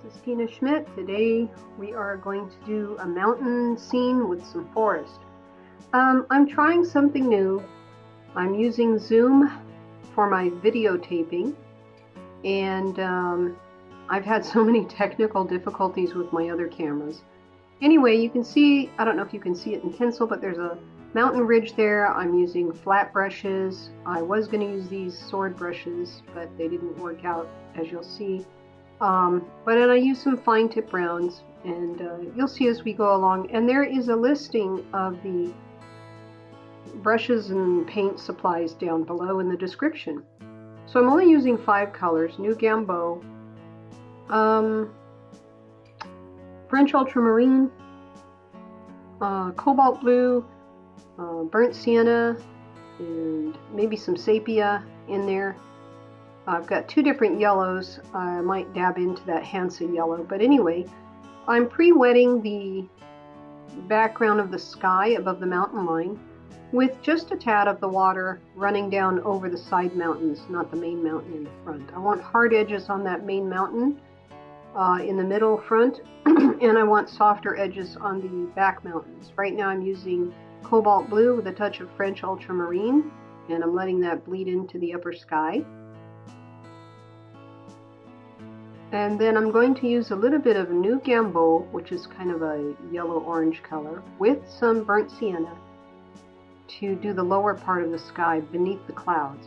is Schmidt. Today we are going to do a mountain scene with some forest. I'm trying something new. I'm using Zoom for my videotaping, and I've had so many technical difficulties with my other cameras. Anyway, you can see, I don't know if you can see it in pencil, but there's a mountain ridge there. I'm using flat brushes. I was going to use these sword brushes, but they didn't work out, as you'll see. But then I use some fine tip rounds, and you'll see as we go along. And there is a listing of the brushes and paint supplies down below in the description. So I'm only using 5 colors: New Gamboge, French Ultramarine, Cobalt Blue, Burnt Sienna, and maybe some Sepia in there. I've got 2 different yellows. I might dab into that Hansa yellow, but anyway, I'm pre-wetting the background of the sky above the mountain line with just a tad of the water running down over the side mountains, not the main mountain in the front. I want hard edges on that main mountain in the middle front, and I want softer edges on the back mountains. Right now I'm using Cobalt Blue with a touch of French Ultramarine, and I'm letting that bleed into the upper sky. And then I'm going to use a little bit of New Gamboge, which is kind of a yellow-orange color, with some Burnt Sienna to do the lower part of the sky beneath the clouds.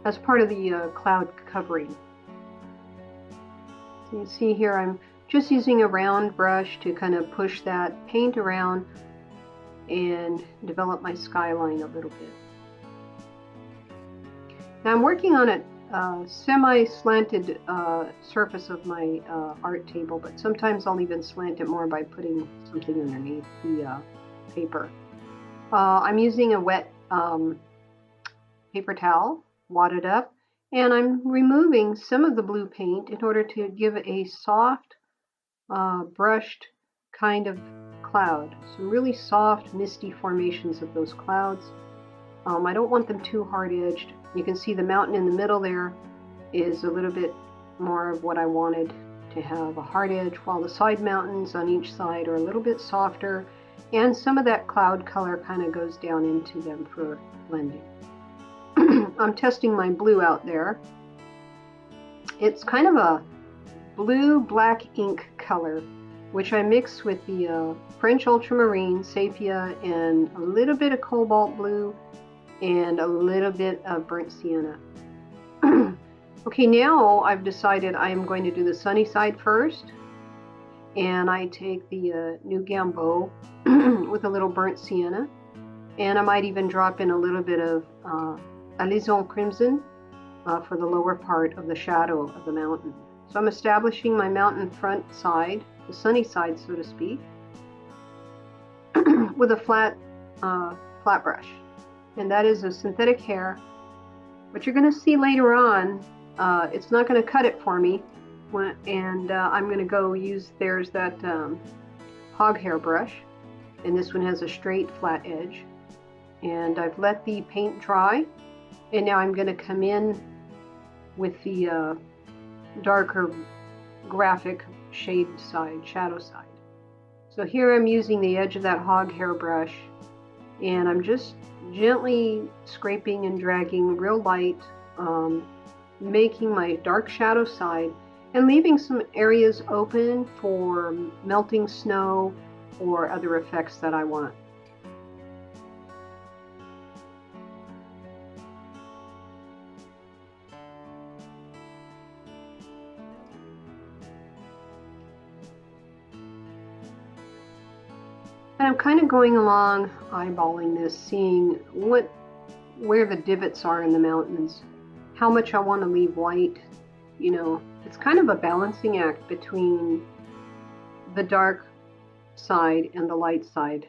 As part of the cloud covering. So you see here I'm just using a round brush to kind of push that paint around and develop my skyline a little bit. Now I'm working on a semi-slanted surface of my art table, but sometimes I'll even slant it more by putting something underneath the paper. I'm using a wet paper towel, wadded up, and I'm removing some of the blue paint in order to give it a soft, brushed kind of cloud. Some really soft, misty formations of those clouds. I don't want them too hard-edged. You can see the mountain in the middle there is a little bit more of what I wanted to have a hard edge, while the side mountains on each side are a little bit softer, and some of that cloud color kind of goes down into them for blending. I'm testing my blue out there. It's kind of a blue-black ink color, which I mix with the French Ultramarine, Sepia, and a little bit of Cobalt Blue, and a little bit of Burnt Sienna. Okay, now I've decided I am going to do the sunny side first, and I take the New Gamboge with a little Burnt Sienna, and I might even drop in a little bit of Alizarin Crimson for the lower part of the shadow of the mountain. So I'm establishing my mountain front side, the sunny side so to speak, with a flat brush. And that is a synthetic hair. But you're going to see later on, it's not going to cut it for me. I'm going to go use, there's that hog hair brush. And this one has a straight flat edge. And I've let the paint dry. And now I'm going to come in with the darker graphic shade side, shadow side. So here I'm using the edge of that hog hair brush. And I'm just gently scraping and dragging real light, making my dark shadow side and leaving some areas open for melting snow or other effects that I want. And I'm kind of going along, eyeballing this, seeing where the divots are in the mountains, how much I want to leave white. You know, it's kind of a balancing act between the dark side and the light side.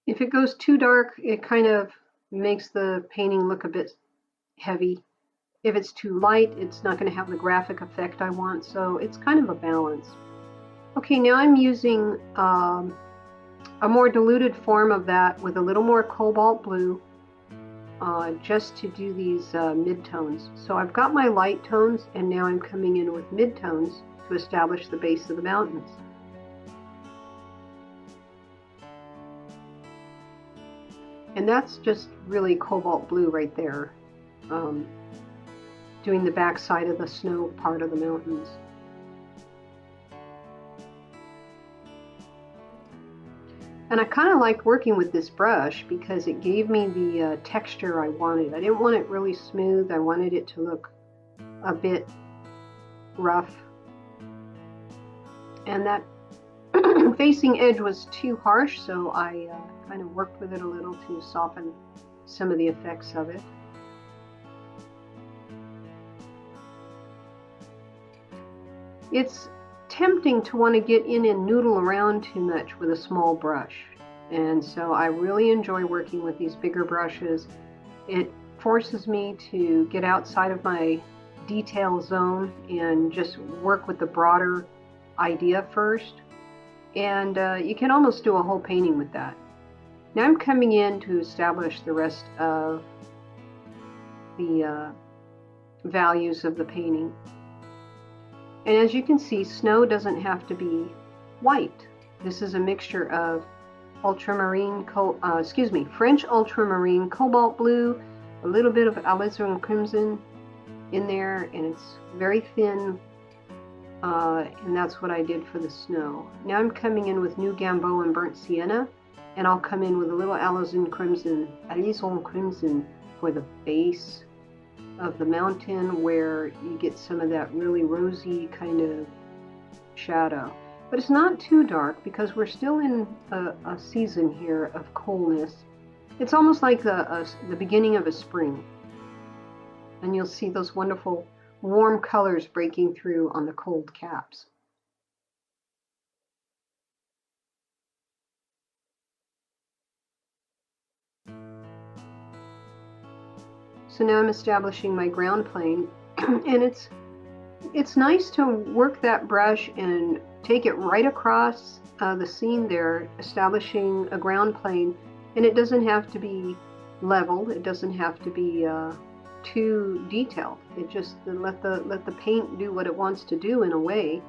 If it goes too dark, it kind of makes the painting look a bit heavy. If it's too light, it's not going to have the graphic effect I want, so it's kind of a balance. Okay, now I'm using a more diluted form of that with a little more Cobalt Blue, just to do these midtones. So I've got my light tones, and now I'm coming in with midtones to establish the base of the mountains. And that's just really cobalt blue right there, doing the back side of the snow part of the mountains. And I kind of liked working with this brush because it gave me the texture I wanted. I didn't want it really smooth. I wanted it to look a bit rough. And that facing edge was too harsh, so I kind of worked with it a little to soften some of the effects of it. It's tempting to want to get in and noodle around too much with a small brush, and so I really enjoy working with these bigger brushes. It forces me to get outside of my detail zone and just work with the broader idea first, and you can almost do a whole painting with that. Now I'm coming in to establish the rest of the values of the painting. And as you can see, snow doesn't have to be white. This is a mixture of ultramarine, French ultramarine, cobalt blue, a little bit of alizarin crimson in there, and it's very thin, and that's what I did for the snow. Now I'm coming in with new Gamboge and burnt sienna, and I'll come in with a little alizarin crimson for the base of the mountain, where you get some of that really rosy kind of shadow. But it's not too dark because we're still in a season here of coolness. It's almost like the beginning of a spring. And you'll see those wonderful warm colors breaking through on the cold caps. So now I'm establishing my ground plane, and it's nice to work that brush and take it right across the scene there, establishing a ground plane. And it doesn't have to be leveled. It doesn't have to be too detailed. It just let the paint do what it wants to do in a way.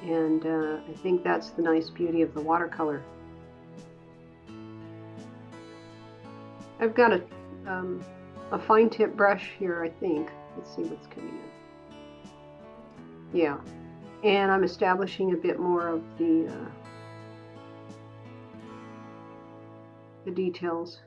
And I think that's the nice beauty of the watercolor. I've got a fine tip brush here, I think. Let's see what's coming in. Yeah, and I'm establishing a bit more of the details.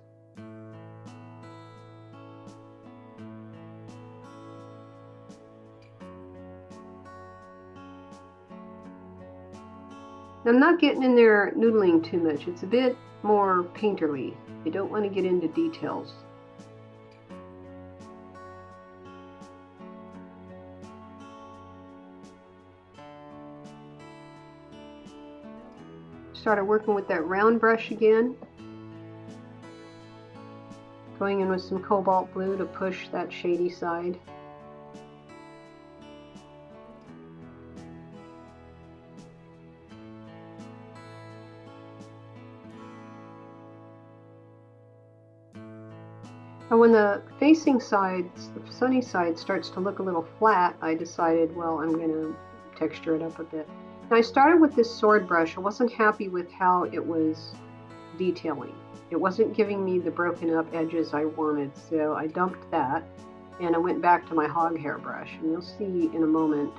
I'm not getting in there noodling too much. It's a bit more painterly. You don't want to get into details. Started working with that round brush again, going in with some cobalt blue to push that shady side. And when the facing sides, the sunny side, starts to look a little flat, I decided, well, I'm going to texture it up a bit. Now I started with this sword brush. I wasn't happy with how it was detailing. It wasn't giving me the broken up edges I wanted, so I dumped that and I went back to my hog hair brush. And you'll see in a moment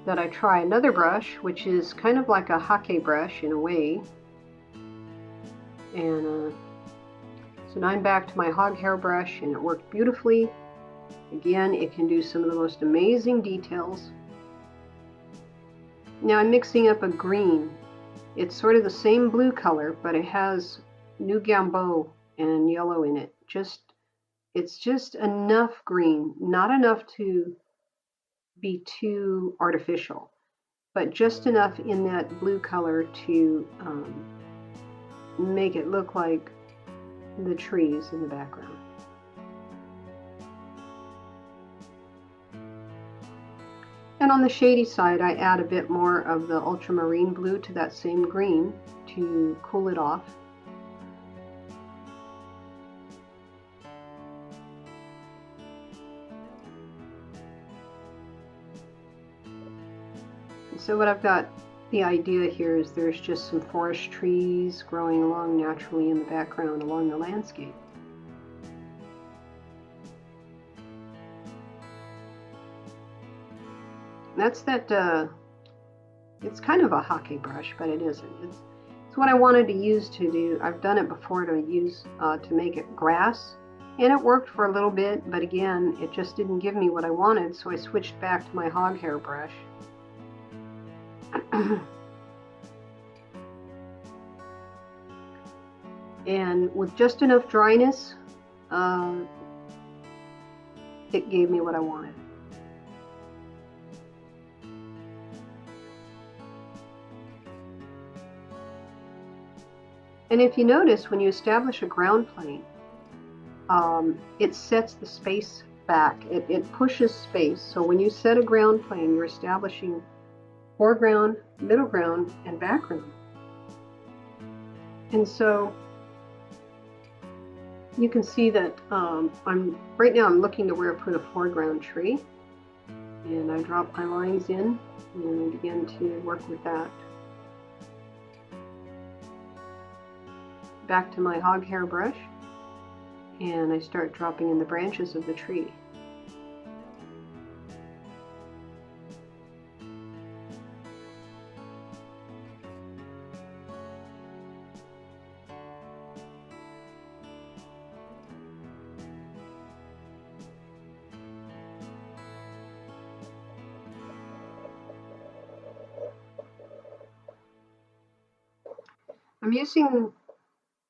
that I try another brush, which is kind of like a hake brush in a way. And so now I'm back to my hog hair brush, and it worked beautifully. Again, it can do some of the most amazing details. Now I'm mixing up a green. It's sort of the same blue color, but it has new Gamboge and yellow in it. It's just enough green, not enough to be too artificial, but just enough in that blue color to make it look like the trees in the background. And on the shady side, I add a bit more of the ultramarine blue to that same green to cool it off. so what I've got, the idea here is there's just some forest trees growing along naturally in the background along the landscape. That's that, it's kind of a hockey brush, but it isn't. It's what I wanted to use to do. I've done it before to use to make it grass, and it worked for a little bit, but again, it just didn't give me what I wanted, so I switched back to my hog hair brush. And with just enough dryness, it gave me what I wanted. And if you notice, when you establish a ground plane, it sets the space back. It pushes space. So when you set a ground plane, you're establishing foreground, middle ground, and background. And so you can see that right now I'm looking to where I put a foreground tree. And I drop my lines in and begin to work with that. Back to my hog hair brush, and I start dropping in the branches of the tree. I'm using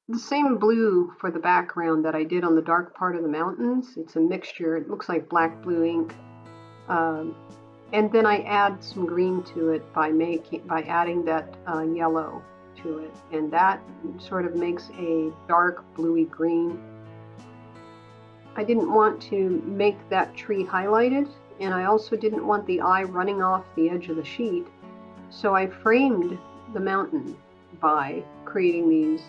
the same blue for the background that I did on the dark part of the mountains. It's a mixture. It looks like black blue ink. And then I add some green to it by adding that yellow to it. And that sort of makes a dark bluey green. I didn't want to make that tree highlighted, and I also didn't want the eye running off the edge of the sheet. So I framed the mountain by creating these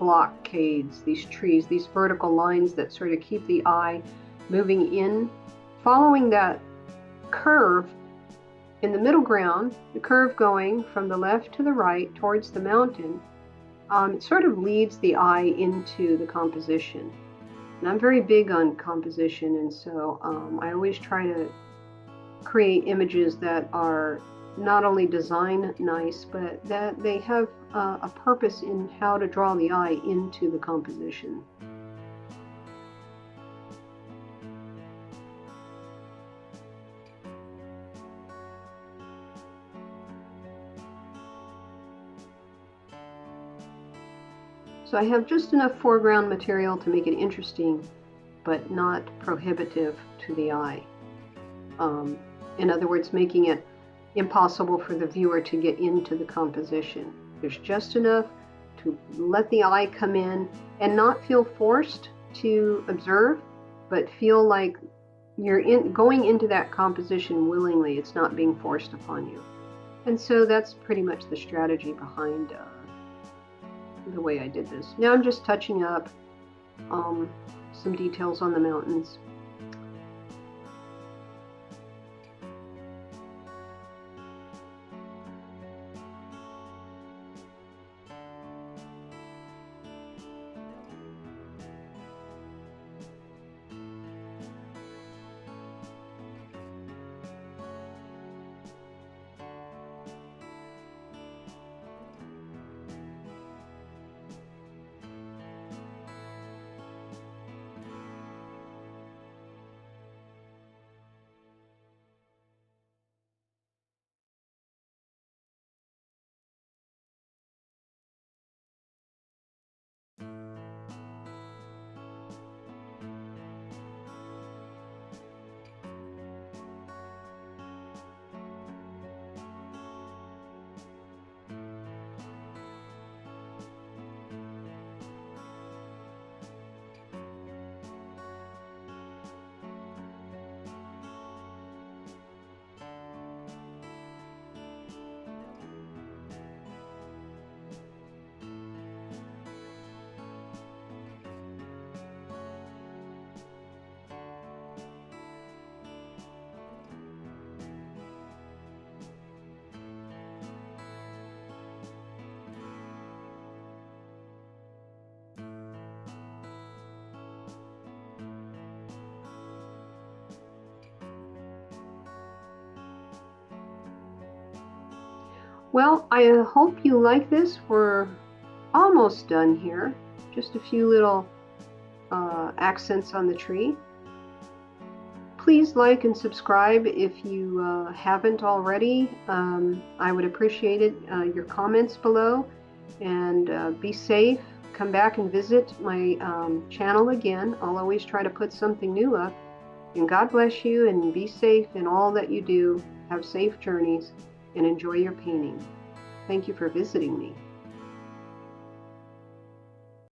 blockades, these trees, these vertical lines that sort of keep the eye moving in, following that curve in the middle ground, the curve going from the left to the right towards the mountain. It sort of leads the eye into the composition. And I'm very big on composition, and so I always try to create images that are not only design nice, but that they have a purpose in how to draw the eye into the composition. So I have just enough foreground material to make it interesting, but not prohibitive to the eye. In other words, making it impossible for the viewer to get into the composition. There's just enough to let the eye come in and not feel forced to observe, but feel like you're going into that composition willingly. It's not being forced upon you. And so that's pretty much the strategy behind the way I did this. Now I'm just touching up some details on the mountains. Well, I hope you like this. We're almost done here. Just a few little accents on the tree. Please like and subscribe if you haven't already. I would appreciate it. Your comments below. And be safe. Come back and visit my channel again. I'll always try to put something new up. And God bless you, and be safe in all that you do. Have safe journeys and enjoy your painting. Thank you for visiting me.